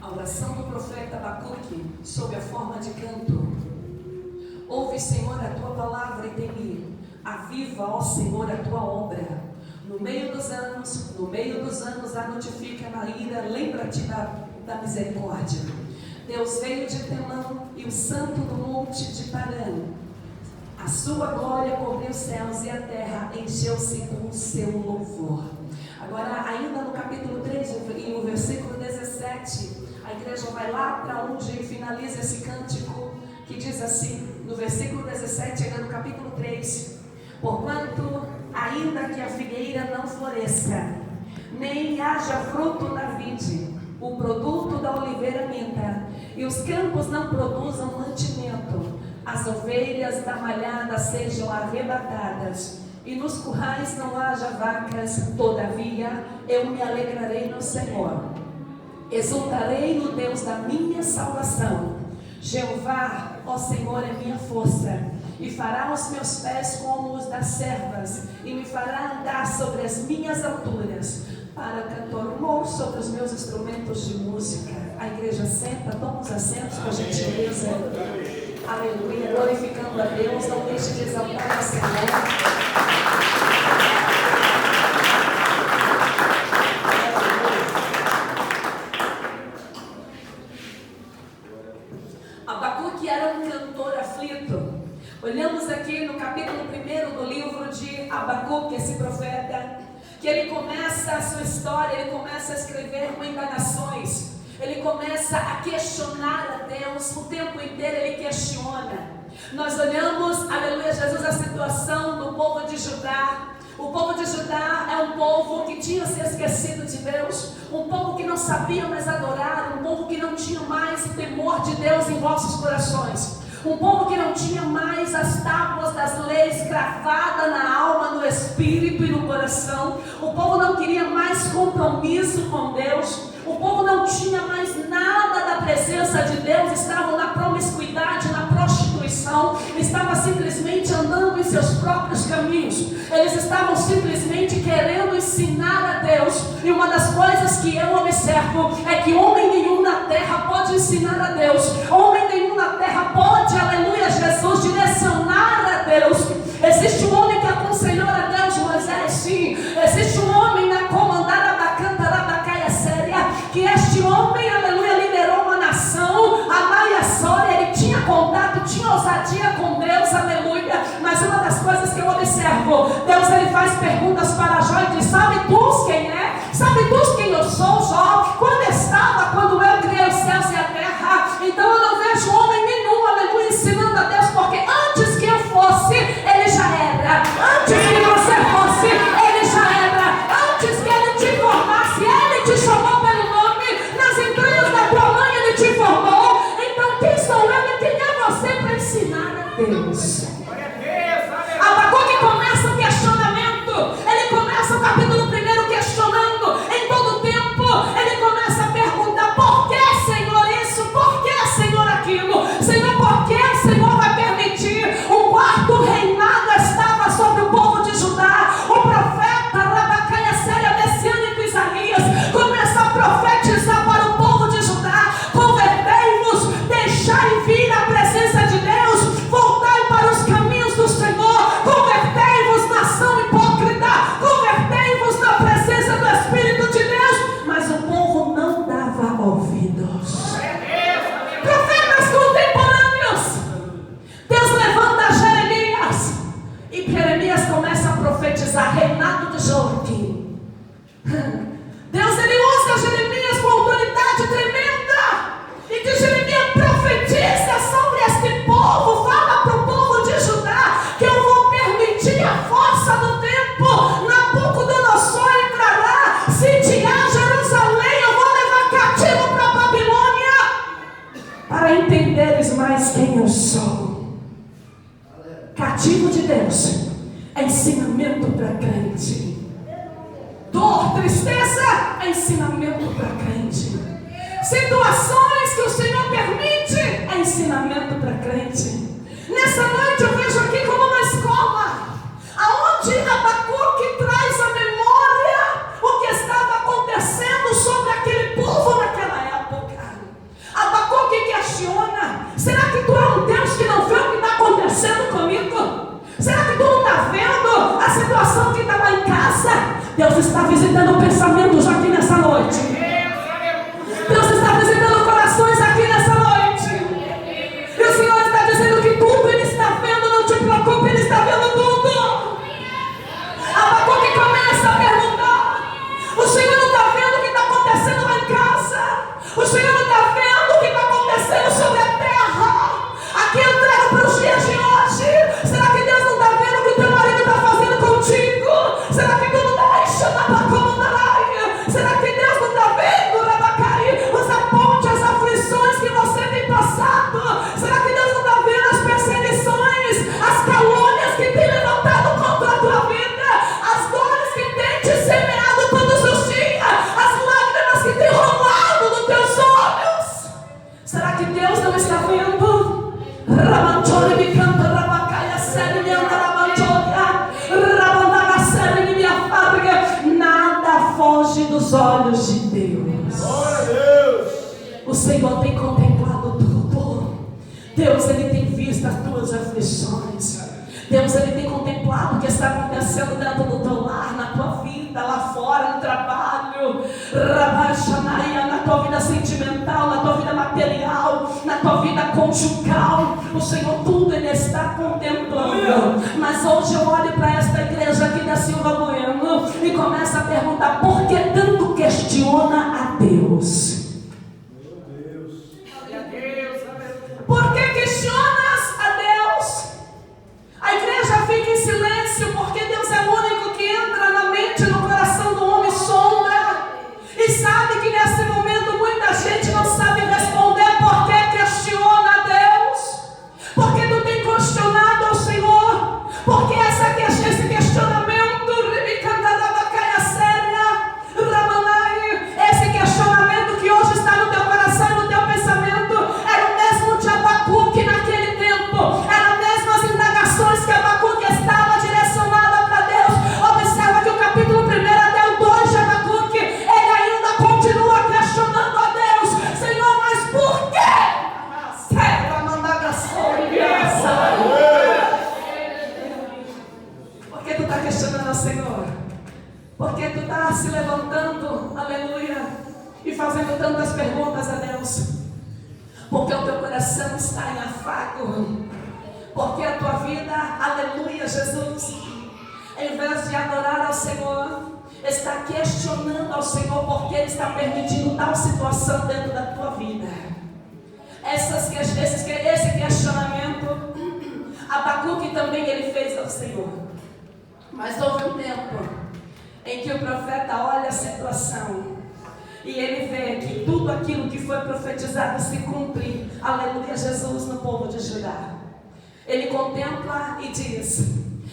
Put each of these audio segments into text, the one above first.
A oração do profeta Abacuque sob a forma de canto. Ouve, Senhor, a tua palavra e teme. Aviva, ó Senhor, a tua obra. No meio dos anos, a notifica na ira, lembra-te da misericórdia. Deus veio de Telão e o santo do monte de Parã. A sua glória cobriu os céus e a terra encheu-se com o seu louvor. Agora, ainda no capítulo 3 e o versículo 17, a igreja vai lá para onde finaliza esse cântico, que diz assim, no versículo 17, ainda no capítulo 3: porquanto, ainda que a figueira não floresça, nem haja fruto na vide, o produto da oliveira minta, e os campos não produzam mantimento, as ovelhas da malhada sejam arrebatadas, e nos currais não haja vacas, todavia eu me alegrarei no Senhor, exultarei no Deus da minha salvação. Jeová, ó Senhor, é minha força, e fará os meus pés como os das servas, e me fará andar sobre as minhas alturas, para cantar louvor sobre os meus instrumentos de música. A igreja senta, toma os assentos por gentileza. Aleluia, glorificando a Deus, não deixe de exaltar o Senhor. Abacuque era um cantor aflito. Olhamos aqui no capítulo 1 do livro de Abacuque, esse profeta, que ele começa a sua história, ele começa a escrever com indagações, ele começa a questionar a Deus, o tempo inteiro ele questiona. Nós olhamos, aleluia, Jesus, a situação do povo de Judá. O povo de Judá é um povo que tinha se esquecido de Deus, um povo que não sabia mais adorar, um povo que não tinha mais o temor de Deus em vossos corações, um povo que não tinha mais as tábuas das leis gravadas na alma, no espírito e no coração. O povo não queria mais compromisso com Deus, o povo não tinha mais nada da presença de Deus, estavam na promiscuidade, na prostituição, estavam simplesmente andando em seus próprios caminhos, eles estavam simplesmente querendo ensinar a Deus. E uma das coisas que eu observo é que homem nenhum na terra pode ensinar a Deus, homem nenhum na terra pode, aleluia, Jesus, direcionar a Deus. Existe um homem que aconselhou a Deus, Moisés, sim. Existe um homem na comandada da Cantarabacaia Séria, que este homem, aleluia, liderou uma nação, a Maia Sória, ele tinha contato, tinha ousadia com Deus, aleluia. Mas uma das coisas que eu observo, Deus ele faz perguntas para Jó e diz: sabe tu quem é? Sabe tu quem eu sou, Jó? Quando eu criei os céus e a terra? Então eu não vejo homem nenhum, aleluia, ensinando a Deus, porque antes que eu fosse, ele já era. Antes que você fosse, ele já era. Antes que ele te formasse, ele te chamou pelo nome. Nas entranhas da tua mãe, ele te formou. Então quem sou eu e quem é você para ensinar a Deus? Abacuque começa o questionamento. Ele começa o capítulo 1 questionando. Em todo tempo, ele começa a perguntar: por que, Senhor, isso? Por que, Senhor, aquilo? Senhor, por que o Senhor vai permitir? O quarto reinado estava sobre o povo de Judá. O profeta Rabacaia Séria, messiânico Isaías, começa a profetizar para o povo de Judá: convertei-vos, deixai vir a presença de Deus, voltai para os caminhos do Senhor, convertei-vos, nação hipócrita, convertei-vos na presença do Espírito de Deus. Mas o povo não dava ouvidos. Profetas contemporâneos, Deus levanta Jeremias, e Jeremias começa a profetizar reinado de Joaquim. Deus ele usa Jeremias com autoridade tremenda, e diz: Jeremias, profetiza sobre este povo, fala para o povo de Judá que eu vou permitir a força do tempo. Nabucodonosor entrará, sitiar Jerusalém, eu vou levar cativo para a Babilônia, para entenderes mais quem eu sou. Cativo de Deus é ensinamento para crente. Dor, tristeza é ensinamento para crente. Situações que o Senhor permite é ensinamento para crente. Nessa noite eu vejo aqui como uma escola, aonde Abacuque traz à memória o que estava acontecendo sobre aquele povo naquela época. Deus está visitando pensamentos aqui nessa noite. Deus está visitando corações aqui nessa noite. E o Senhor está dizendo que tudo Ele está vendo, não te preocupe, Ele está vendo tudo. Abacuque começa a perguntar: o Senhor não está vendo o que está acontecendo lá em casa? O Senhor não está vendo o que está acontecendo sobre a terra? Aqui eu trago para os dias de hoje. Será que Deus não está vendo o que o teu marido está fazendo contigo? Será que tu não está deixando como na raia? Será que Deus não está vendo, Rabacai, os apontes, as aflições que você tem passado? Será que Deus não está vendo as perseguições, as calúnias que tem levantado contra a tua vida, as dores que tem te semeado todos os dias, as lágrimas que tem rolado nos teus olhos? Será que Deus não está vendo? Ramanchore me canta, Rabacaia, série me anda, Ramanchoria, Rabandana, série me afarga. Nada foge dos olhos de Deus. Glória a Deus. O Senhor tem contemplado tudo. Deus, Ele tem visto as tuas aflições. Deus, Ele tem contemplado o que está acontecendo dentro do teu lar, na tua vida, lá fora, no trabalho, na tua vida sentimental, na tua vida material, na tua vida conjugal. O Senhor tudo Ele está contemplando. Mas hoje eu olho para esta igreja aqui da Silva Bueno e começo a perguntar: por que tanto questiona a Deus? Por que questionas a Deus? A igreja fica em silêncio porque Deus é o único que entra na mente e no coração do homem sonda. E sabe que nesse momento muita gente não sabe responder por que questiona a Deus. Porque tu tem questionado ao Senhor. Porque esse questionamento, esse questionamento que hoje está no teu coração e no teu pensamento, era o mesmo de Abacuque naquele tempo. Era a mesma indagações que Abacuque estava direcionada para Deus. Observa que o capítulo 1 até o 2 de Abacuque, ele ainda continua questionando a Deus: Senhor, mas por quê? Por que tu está questionando ao Senhor? Por que tu está se levantando, aleluia, e fazendo tantas perguntas a Deus? Porque o teu coração está em afago. Porque a tua vida, aleluia, Jesus, em vez de adorar ao Senhor, está questionando ao Senhor porque Ele está permitindo tal situação dentro da tua vida. Esse questionamento, Abacuque também ele fez ao Senhor. Mas houve um tempo em que o profeta olha a situação e ele vê que tudo aquilo que foi profetizado se cumpre, aleluia, Jesus, no povo de Judá. Ele contempla e diz: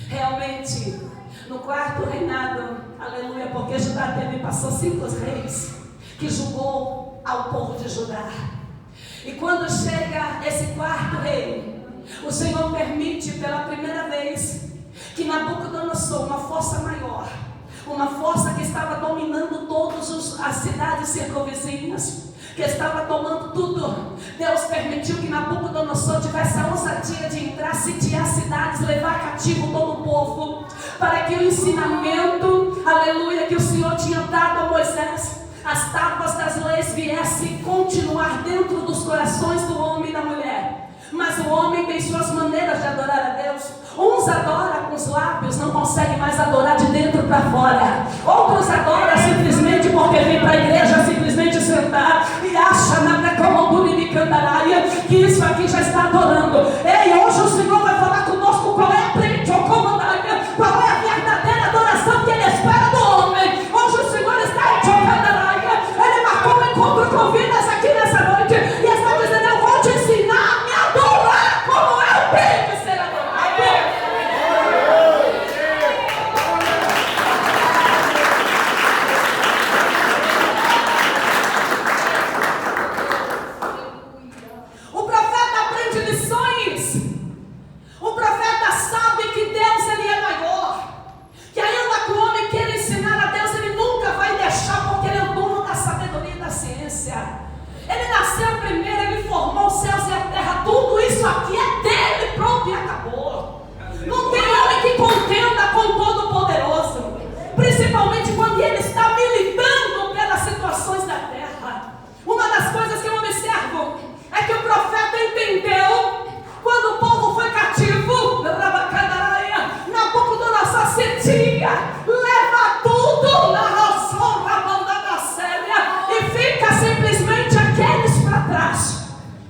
realmente, no quarto reinado, aleluia, porque Judá passou 5 reis que julgou ao povo de Judá. E quando chega esse quarto rei, o Senhor permite pela primeira vez que Nabucodonosor, uma força maior, uma força que estava dominando todas as cidades circunvizinhas, que estava tomando tudo. Deus permitiu que Nabucodonosor tivesse a ousadia de entrar, sitiar cidades, levar cativo todo o povo, para que o ensinamento, aleluia, que o Senhor tinha dado a Moisés, as tábuas das leis, viessem continuar dentro dos corações do homem e da mulher. Mas o homem tem suas maneiras de adorar a Deus. Uns adoram com os lábios, não conseguem mais adorar de dentro para fora. Outros adoram simplesmente porque vem para a igreja simplesmente sentar e acha que isso aqui já está adorando. Ei, hoje o Senhor vai falar conosco qual é a prende ou comandaria, qual é a verdadeira adoração que Ele espera do homem. Hoje o Senhor está em Tchocandaraia. Ele marcou um encontro com vidas aqui nessa noite e está dizendo: eu vou te ensinar a me adorar como eu tenho que ser adorado. O profeta aprende lições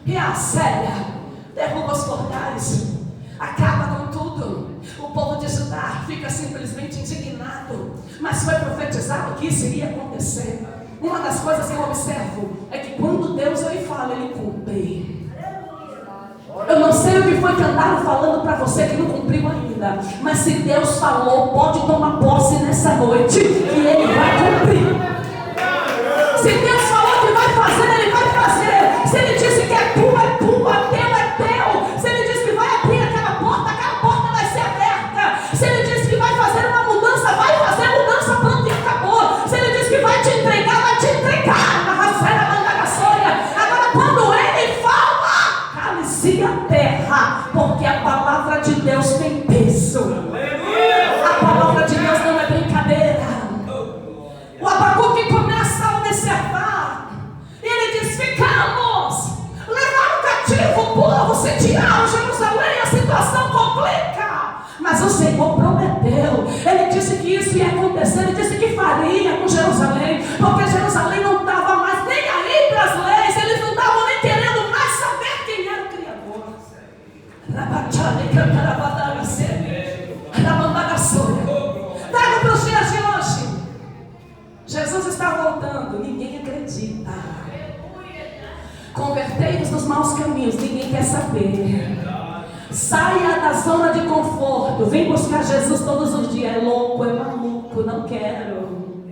E a séria derruba os portais, acaba com tudo. O povo de Judá fica simplesmente indignado, mas foi profetizado que isso iria acontecer. Uma das coisas que eu observo é que quando Deus ele fala, ele cumpre. Eu não sei o que foi que andaram falando para você que não cumpriu ainda, mas se Deus falou, pode tomar posse nessa noite, que Ele vai cumprir. Se Deus falou que vai fazer, Ele vai fazer. Se Ele disse que é tua, é tua, é teu. Se Ele disse que vai abrir aquela porta vai ser aberta. Se Ele disse que vai fazer uma mudança, vai fazer mudança, pronto e acabou. Se Ele disse que vai te entregar, vai te entregar. Agora quando Ele fala, cale-se a terra, porque a palavra de Deus tem peso. A palavra de Deus não é brincadeira. O Abacuque começa a observar. Ele diz: ficamos, levaram cativo o povo, sitiaram Jerusalém, a situação complica. Mas o Senhor prometeu. Ele disse que isso ia acontecer. Ele disse que faria com Jerusalém, porque Jerusalém não estava mais nem aí para as leis. Eles não estavam nem querendo mais saber quem era o Criador. Traga para os dias de hoje. Jesus está voltando, ninguém acredita. Convertei-vos dos maus caminhos, ninguém quer saber. Saia da zona de conforto, vem buscar Jesus todos os dias. É louco, é maluco, não quero.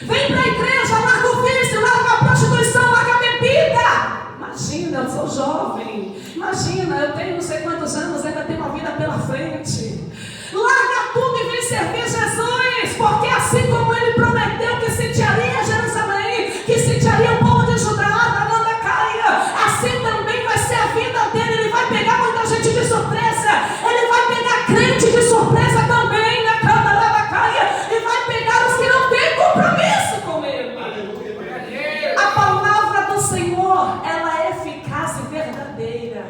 Vem para a igreja, larga o vício, larga a prostituição, larga a bebida. Imagina, eu sou jovem. Imagina, eu tenho não sei quantos anos, ainda tenho uma vida pela frente. Larga tudo e vem servir Jesus, porque assim como Ele prometeu que sitiaria Jerusalém, que sitiaria o povo de Judá, da Mandacaia, assim também vai ser a vida dele. Ele vai pegar muita gente de surpresa, Ele vai pegar crente de surpresa também na Câmara da Caia, e vai pegar os que não têm compromisso com Ele. A palavra do Senhor, ela é eficaz e verdadeira.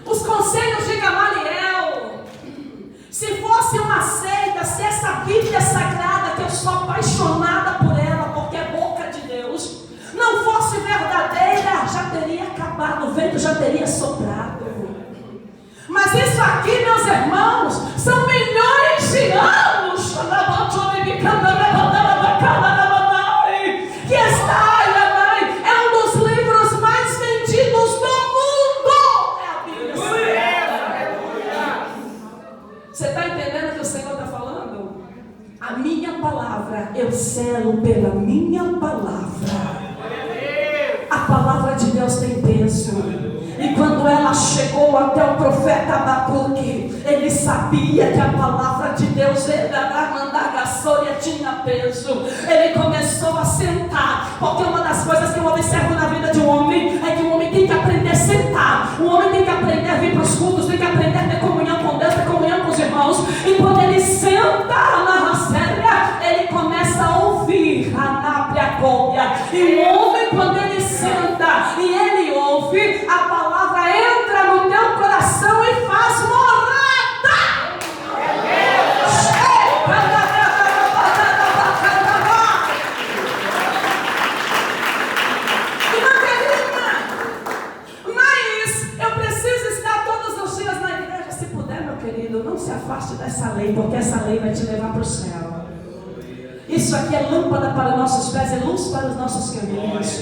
Os conselhos de Gamaliel, se fosse uma seita, se essa Bíblia sagrada, que eu sou apaixonada por ela, porque é boca de Deus, não fosse verdadeira, já teria acabado, o vento já teria soprado. Mas isso aqui, meus irmãos, são milhões de anos que está aí, é um dos livros mais vendidos do mundo. É a Bíblia sagrada. Você está entendendo o que o Senhor está falando? A minha palavra, eu selo pela minha palavra. A palavra de Deus tem peso. E quando ela chegou até o profeta Abacuque, ele sabia que a palavra de Deus tinha peso. Ele começou a sentar, porque uma das coisas que eu observo na vida de um homem é que o homem tem que aprender a sentar. O homem tem que aprender a vir para os cultos, tem que aprender a ter comunhão com Deus, ter comunhão com os irmãos. E quando ele senta na séria, ele começa a ouvir a nápia. E o homem, quando ele senta e ele ouve, a palavra entra no teu coração e faz morada. Mas eu preciso estar todos os dias na igreja. Se puder, meu querido, não se afaste dessa lei, porque essa lei vai te levar para o céu. Isso aqui é lâmpada para nossos pés, é luz para os nossos caminhos.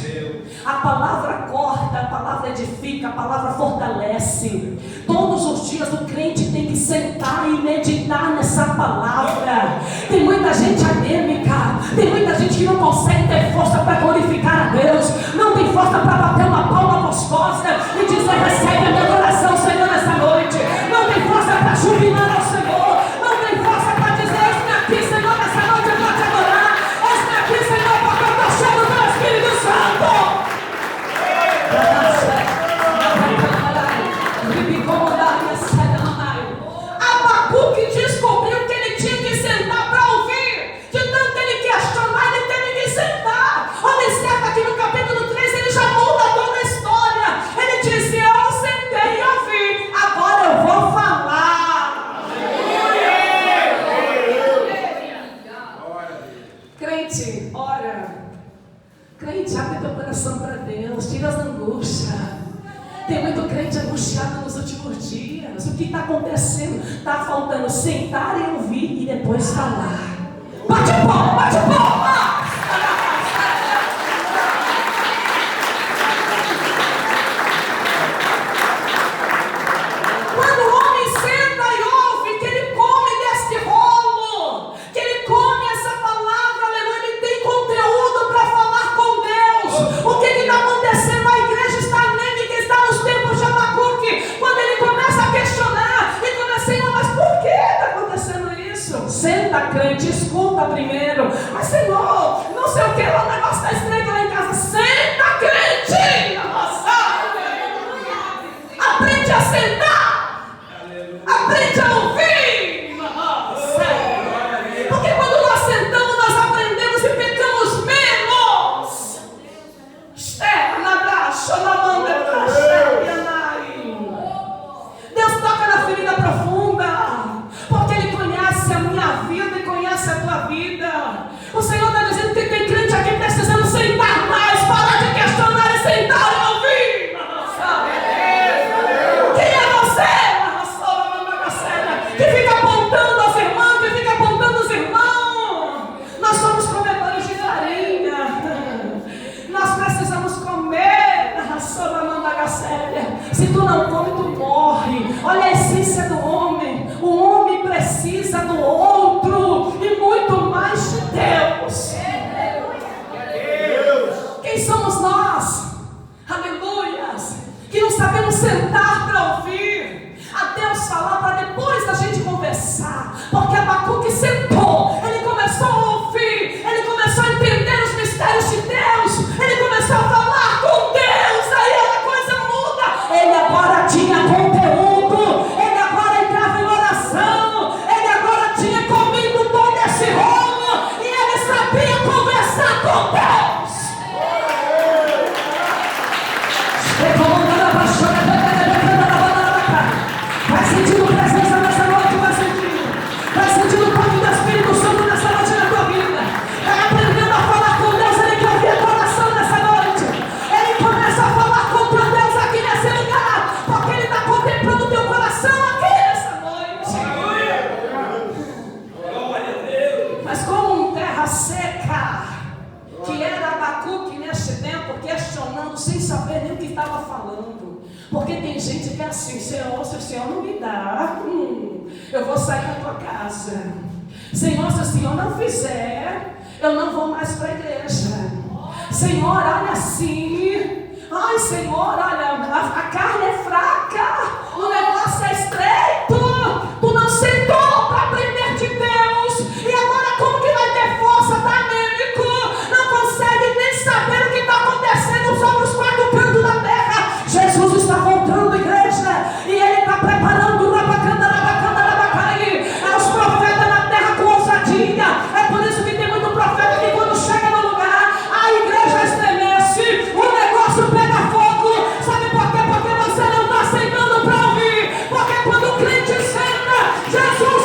A palavra corta, a palavra edifica, a palavra fortalece. Todos os dias o crente tem que sentar e meditar nessa palavra. Tem muita gente anêmica, tem muita gente que não consegue ter força para glorificar a Deus, não tem força para bater uma palma gostosa e dizer: recebe a minha adoração, Senhor, nessa noite. Não tem força para jubilar ao Senhor, não tem força para dizer: eis-me aqui, Senhor, nessa noite eu vou te adorar. Eis-me aqui, Senhor, porque eu estou cheio do teu Espírito Santo. Abacuque descobriu que ele tinha que sentar para ouvir. De tanto ele questionar, ele teve que sentar. Observa aqui no capítulo 3, ele já muda toda a história. Ele diz: eu sentei e ouvi, agora eu vou falar. Crente, ora. Crente, abre teu coração para Deus, tira as angústias. Tem muito crente angustiado nos últimos dias. O que está acontecendo? Está faltando sentar e ouvir e depois falar. Bate palma, bate palma! Quando o homem senta e ouve, que ele come deste rolo, que ele come essa palavra, aleluia, ele tem conteúdo para falar com Deus. O que está acontecendo? A igreja está anêmica, está nos tempos de Abacuque. Quando ele começa a questionar, e começa, Senhor, mas por que está acontecendo isso? Senta, crente, escuta primeiro. Mas, Senhor, não sei o que, o negócio está estreito lá em casa. Senta, crente! Nossa! Aprende a sentar! Aprende a ouvir! Nossa! Porque quando nós sentamos, nós aprendemos e pecamos menos. Deus toca na ferida profunda, porque Ele conhece a minha vida e conhece a tua vida. O Senhor está dizendo que tem crente aqui precisando sentar mais, parar de questionar e sentar e ouvir. Quem é você? Que fica apontando aos irmãos, que fica apontando os irmãos. Nós somos comedores de farinha. Nós precisamos comer. Se tu não come, tu morre. Olha a essência do homem. O homem precisa do outro e muito mais de Deus. Quem somos nós? Aleluias. Que não sabemos sentar para ouvir a Deus falar, para depois da gente conversar. Porque Abacuque sentou, ele começou a ouvir, ele começou a entender os mistérios de Deus, ele começou a falar com Deus. Aí a coisa muda. Ele agora tinha conteúdo, ele agora entrava em oração, ele agora tinha comido todo esse rolo e ele sabia conversar com Deus. Vai sentindo presença nessa noite, vai sentindo o toque do Espírito Santo nessa noite na tua vida. Vai aprendendo a falar com Deus, ele quer ouvir teu coração nessa noite. Ele começa a falar com teu Deus aqui nesse lugar, porque ele está contemplando o teu coração aqui nessa noite. Mas como terra seca, que era Abacuque neste tempo, questionando sem saber nem o que estava falando. Porque tem gente que é assim, Senhor, se o Senhor não me dá, eu vou sair da tua casa. Senhor, se o Senhor não fizer, eu não vou mais para a igreja. Senhor, olha assim. Ai, Senhor, olha, a carne é fraca, o negócio é estreito. Tu não sentou para aprender de Deus. E agora como que vai ter força? Está anêmico, não consegue nem saber o que está acontecendo sobre os quatro cantos da terra. Jesus está voltando, igreja, e Ele está preparando os profetas na terra com ousadia. É por isso que tem muito profeta que quando chega no lugar, a igreja estremece, o negócio pega fogo. Sabe por quê? Porque você não está sentando para ouvir. Porque quando o crente senta, Jesus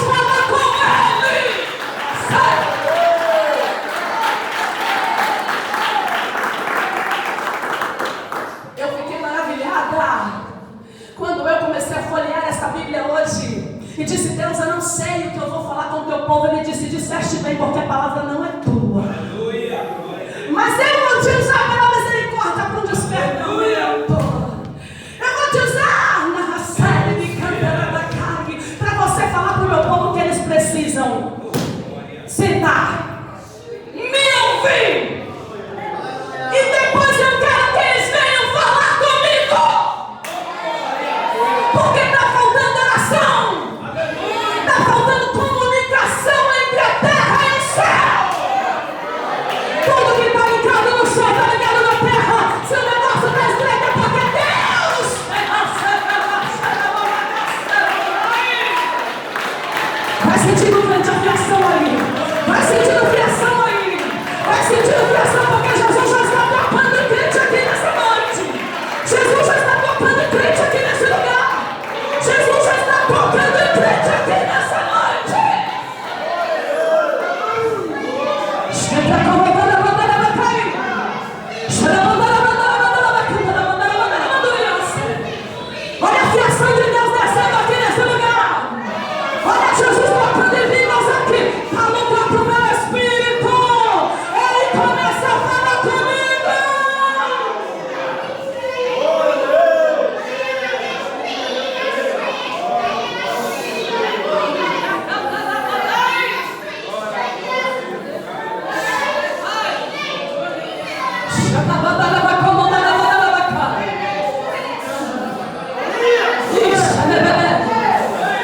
começa a falar comigo.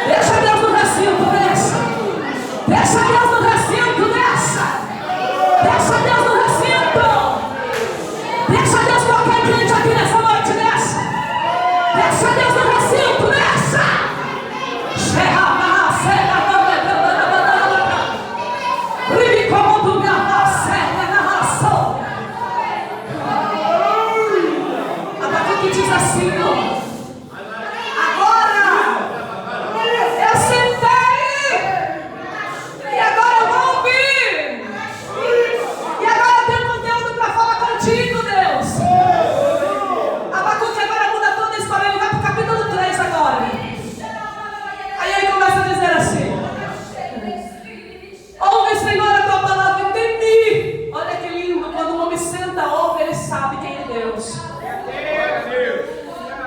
Deixa Deus no recinto dessa. Deixa Deus no recinto dessa. Deixa Deus no recinto. Deixa Deus tocar em gente aqui nessa noite dessa. Deixa Deus no recinto dessa. Abacuque diz assim, ó.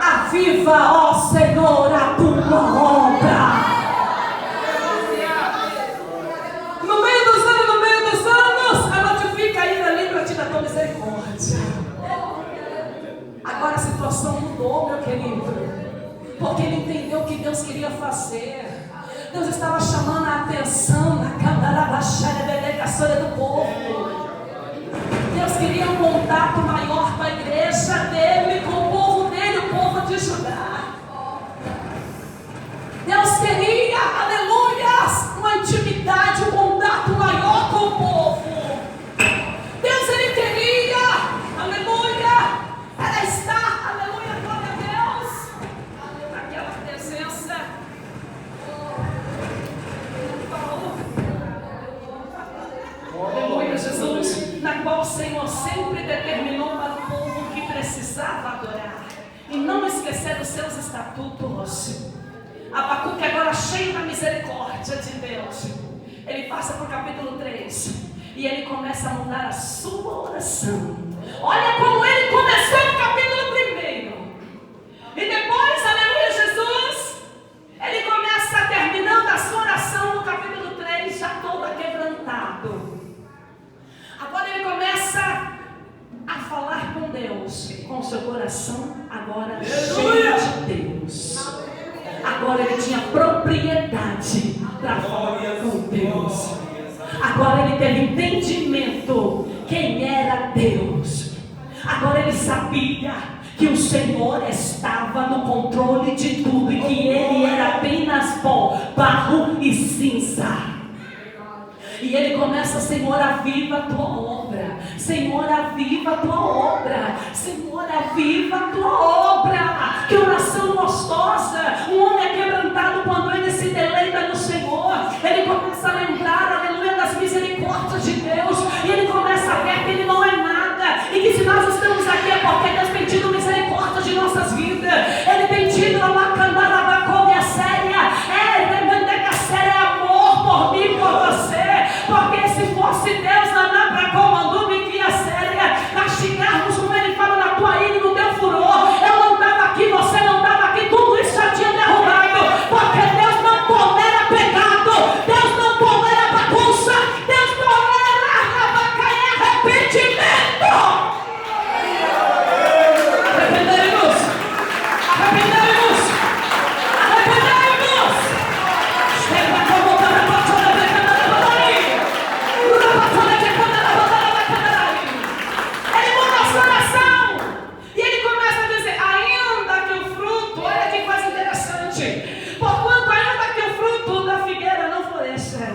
Aviva, ó Senhor, a tua obra. No meio dos anos, a notifica ainda, lembra-te da tua misericórdia. Agora a situação mudou, meu querido, porque ele entendeu o que Deus queria fazer. Deus estava chamando a atenção na câmara baixada do povo. Deus queria um contato maior com a igreja dele, com o povo dele, o povo de Judá. Deus queria, aleluia, uma intimidade, um contato maior com o povo. Deus, ele queria, aleluia, era estar, aleluia, glória a Deus, naquela presença. Aleluia, Jesus, na qual o Senhor sempre determinou para o povo que precisava adorar e não esquecer dos seus estatutos. Abacuque, agora cheio da misericórdia de Deus, ele passa para o capítulo 3 e ele começa a mudar a sua oração. Olha como ele começou no capítulo 1 e depois, aleluia, Jesus, ele começa terminando a sua oração no capítulo 3 já todo quebrantado. Agora ele começa a falar com Deus, com o seu coração agora cheio de Deus. Agora ele tinha propriedade para falar com Deus. Agora ele teve entendimento quem era Deus. Agora ele sabia que o Senhor estava no controle de tudo e que ele era apenas pó, barro e cinza. E ele começa: Senhor, aviva a tua obra. Senhor, aviva a tua obra. Senhor, aviva a tua obra. Que oração gostosa. Um homem é quebrantado quando ele se deleita no Senhor. Ele começa a lembrar, aleluia, das misericórdias de Deus. E ele começa a ver que ele não é nada. E que se nós estamos aqui é porque Deus tem tido misericórdia de nossas vidas. Ele tem tido uma candarabacóvia séria. A séria é amor por mim, por você. Porque se fosse Deus, não para comandar que a séria, castigarmos como ele fala na tua ira e no teu furor. Eu não estava aqui, você não estava aqui, tudo isso já tinha derrubado. Porque Deus não tolera pecado, Deus não tolera bagunça, Deus tolera arrependimento. Arrependemos, arrependemos, arrependemos. Ele muda a sua oração e ele começa a dizer: ainda que o fruto, olha que coisa interessante, porquanto ainda que o fruto da figueira não floresça,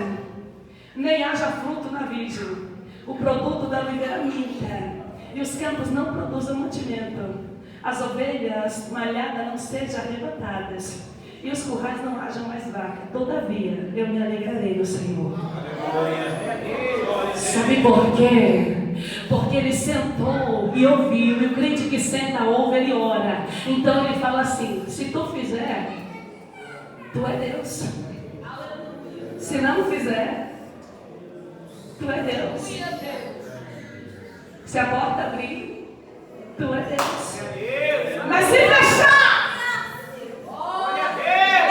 nem haja fruto na vide, o produto da oliveira minta, e os campos não produzam mantimento, as ovelhas malhadas não sejam arrebatadas, e os currais não hajam mais vaca, todavia eu me alegrarei no Senhor. Sabe por quê? Porque ele sentou e ouviu, e o crente que senta, ouve, ele ora. Então ele fala assim: se tu fizer, tu é Deus. Se não fizer, tu é Deus. Se a porta abrir, tu é Deus. Mas se fechar,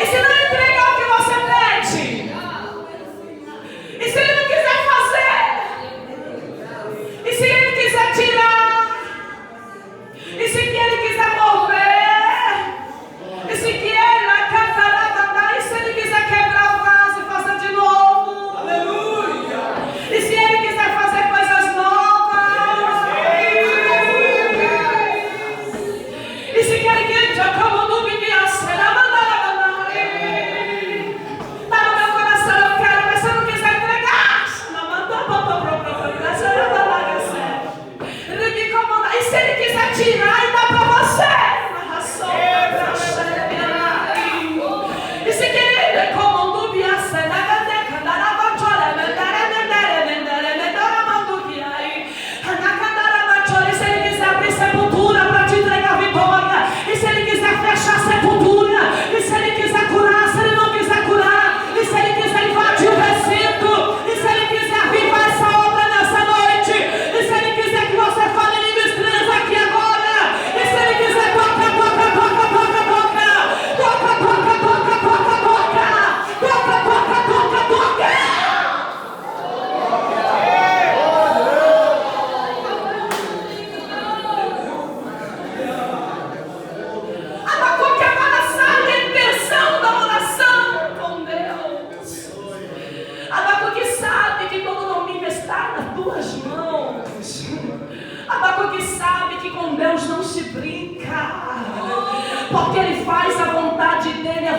e se não entregar o que você pede, e se ele não quiser fazer, e se ele quiser tirar, e se ele quiser mover, e se ele e se ele quiser quebrar o vaso e fazer de novo, aleluia, e se ele quiser fazer coisas novas, e se ele quiser já como do vigia será tá no meu coração, eu quero, mas se eu não quiser entregar, não e se ele quiser tirar e dar para você, e se querer como do vigia será e se ele quiser abrir sepultura para te entregar vitória, e se ele quiser fechar sepultura, e se ele quiser curar, se ele não quiser curar, e se ele quiser invadir o recinto, e se ele quiser avivar essa obra nessa noite, e se ele quiser que você fale língua estranha aqui agora, e se ele quiser toca, toca, toca, toca, toca, toca, toca, toca, toca, toca, toca, toca, toca, toca. Abacuque agora sabe a intenção da oração com Deus. Abacuque sabe que todo domínio está nas tuas mãos. Abacuque sabe que com Deus não se brinca, porque Ele faz a vontade dEle é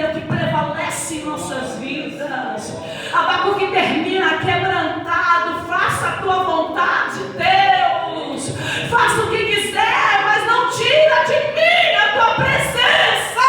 o que prevalece em nossas vidas. Abacuque termina quebrantado, faça a tua vontade, Deus, faça o que quiser, mas não tira de mim a tua presença,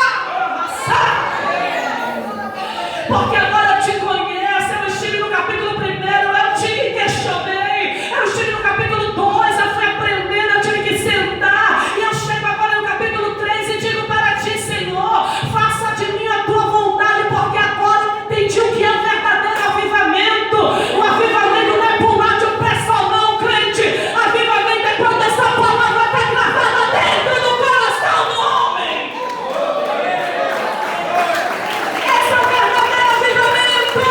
porque agora eu te conheço. Eu estive no capítulo 1, eu te questionei, eu estive no capítulo 2, eu fui aprendendo, eu tive que sentar, e eu chego agora no capítulo 3 e digo para ti, Senhor, faça de mim a tua vontade, porque agora eu entendi o que é verdadeiro avivamento. O avivamento não é pular de um pé só, não, crente. Avivamento é quando essa palavra está gravada dentro do coração do homem. Esse é o verdadeiro avivamento.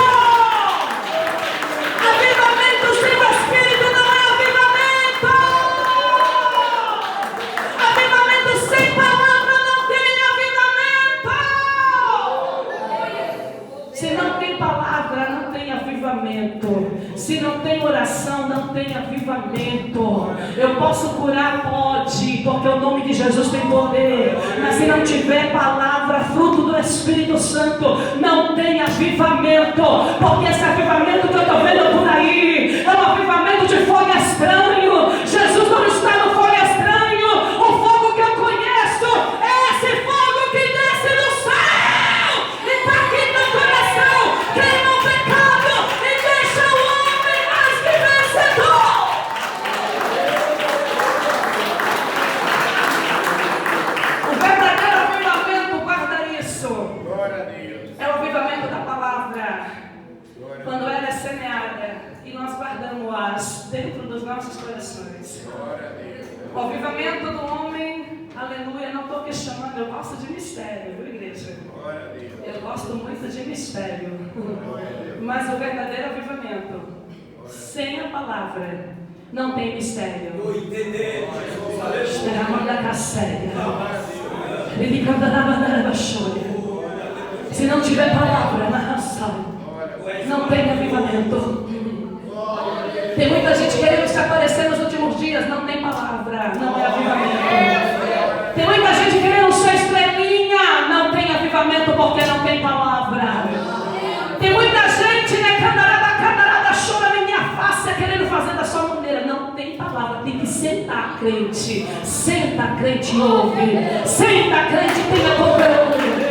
Avivamento sem o Espírito não é avivamento. Avivamento sem palavra não tem avivamento. Se não tem palavra, não tem avivamento. Se não tem oração, não tem avivamento. Eu posso curar? Pode, porque o nome de Jesus tem poder. Mas se não tiver palavra, fruto do Espírito Santo, não tem avivamento. Porque esse avivamento que eu estou vendo por aí é um avivamento de fogo estranho. Jesus não está no fogo estranho. O fogo que eu conheço é esse fogo que desce do céu e está aqui no coração, queima o pecado e deixa o homem mais que vencedor. O verdadeiro avivamento, guarda isso, Glória a Deus. é o avivamento da palavra. Glória a Quando Deus. ela é semeada e nós guardamos-as dentro dos nossos corações. Glória a Deus. O avivamento do homem, aleluia, não estou questionando, eu gosto de mistério, viu, igreja? Glória a Deus. Eu gosto muito de mistério. Glória a Deus. Mas o verdadeiro avivamento, sem a palavra, não tem mistério. Esperamos da casséria. Ele canta na bandeira da chore. Se não tiver palavra na ração, não tem avivamento. Tem muita gente querendo se aparecer nos últimos dias, não tem palavra, não é avivamento. Tem muita gente querendo ser estrelinha, não tem avivamento porque não tem palavra. Tem muita gente, né, candarada, chora na minha face, querendo fazer da sua maneira. Não tem palavra, tem que sentar, crente. Senta, crente, ouve. Senta, crente, tenha conteúdo.